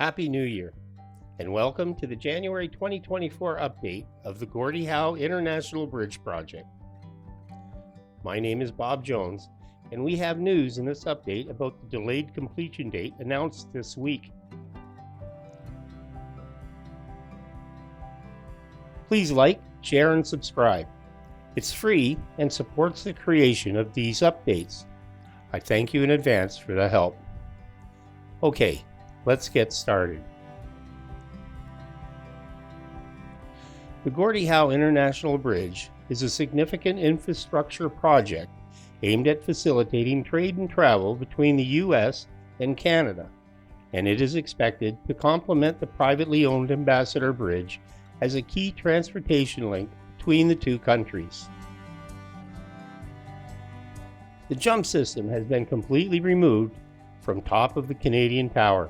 Happy New Year, and welcome to the January 2024 update of the Gordie Howe International Bridge project. My name is Bob Jones, and we have news in this update about the delayed completion date announced this week. Please like, share, and subscribe. It's free and supports the creation of these updates. I thank you in advance for the help. Okay, let's get started. The Gordie Howe International Bridge is a significant infrastructure project aimed at facilitating trade and travel between the U.S. and Canada, and it is expected to complement the privately owned Ambassador Bridge as a key transportation link between the two countries. The jump system has been completely removed from top of the Canadian Tower.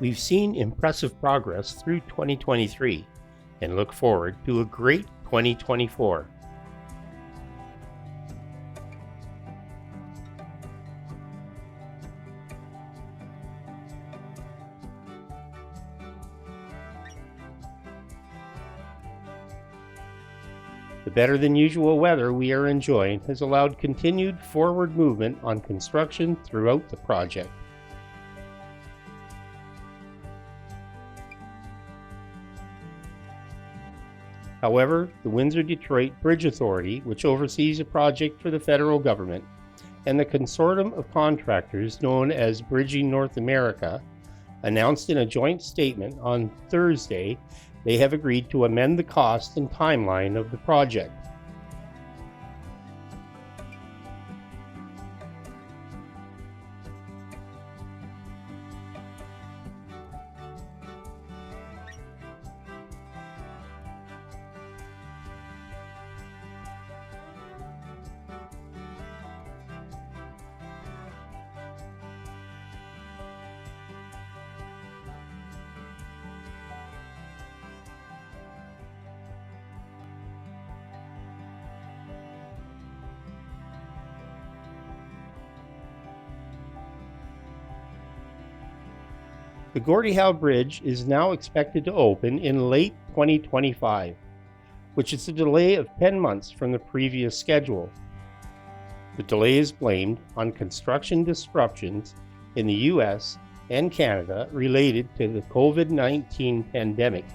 We've seen impressive progress through 2023 and look forward to a great 2024. The better than usual weather we are enjoying has allowed continued forward movement on construction throughout the project. However, the Windsor-Detroit Bridge Authority, which oversees a project for the federal government, and the consortium of contractors known as Bridging North America, announced in a joint statement on Thursday they have agreed to amend the cost and timeline of the project. The Gordie Howe Bridge is now expected to open in late 2025, which is a delay of 10 months from the previous schedule. The delay is blamed on construction disruptions in the US and Canada related to the COVID-19 pandemic.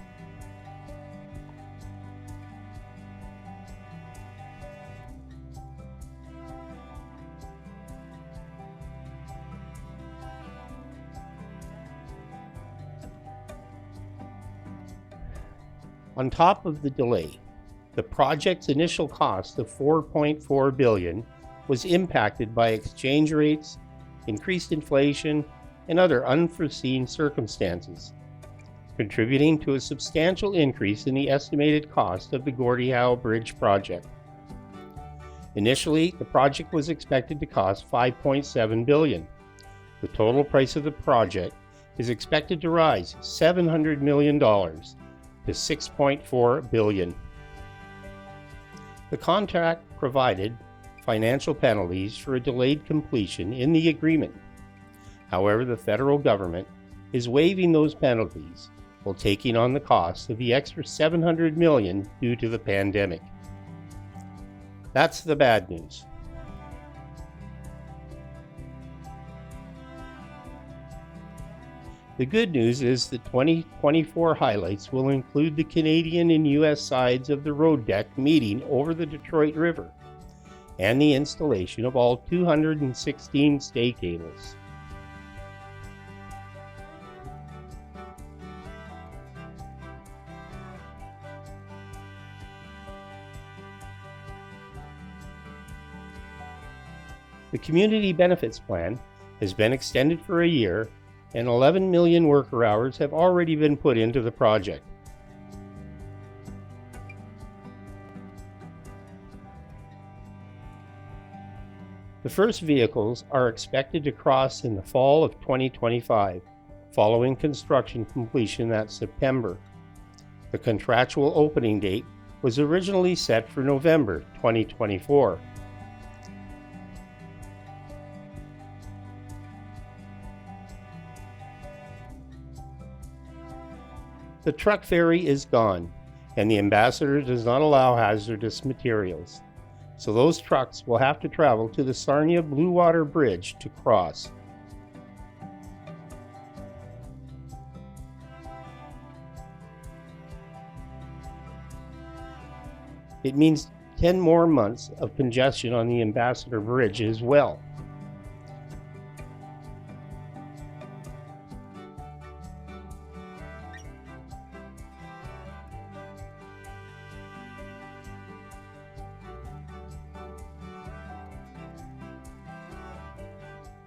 On top of the delay, the project's initial cost of $4.4 billion was impacted by exchange rates, increased inflation, and other unforeseen circumstances, contributing to a substantial increase in the estimated cost of the Gordie Howe Bridge project. Initially, the project was expected to cost $5.7 billion. The total price of the project is expected to rise $700 million to $6.4 billion. The contract provided financial penalties for a delayed completion in the agreement. However, the federal government is waiving those penalties while taking on the cost of the extra $700 million due to the pandemic. That's the bad news. The good news is the 2024 highlights will include the Canadian and U.S. sides of the road deck meeting over the Detroit River and the installation of all 216 stay cables. The Community Benefits Plan has been extended for a year, and 11 million worker hours have already been put into the project. The first vehicles are expected to cross in the fall of 2025, following construction completion that September. The contractual opening date was originally set for November 2024. The truck ferry is gone, and the ambassador does not allow hazardous materials, so those trucks will have to travel to the Sarnia-Blue Water Bridge to cross. It means 10 more months of congestion on the Ambassador Bridge as well.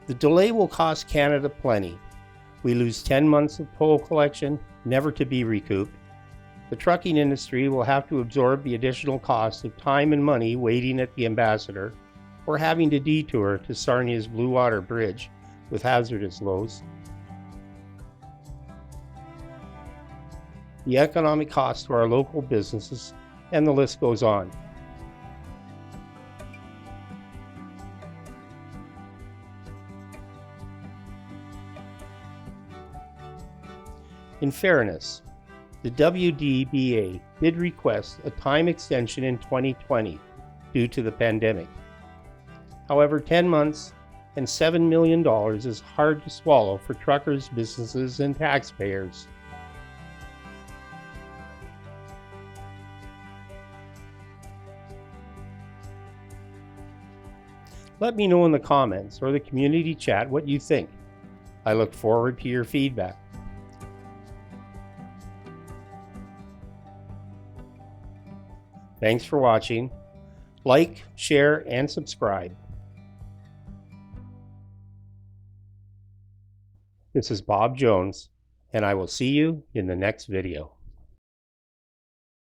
The delay will cost Canada plenty. We lose 10 months of toll collection, never to be recouped. The trucking industry will have to absorb the additional cost of time and money waiting at the Ambassador or having to detour to Sarnia's Blue Water Bridge with hazardous loads. The economic cost to our local businesses, and the list goes on. In fairness, the WDBA did request a time extension in 2020 due to the pandemic. However, 10 months and $7 million is hard to swallow for truckers, businesses, and taxpayers. Let me know in the comments or the community chat what you think. I look forward to your feedback. Thanks for watching. Like, share, and subscribe. This is Bob Jones, and I will see you in the next video.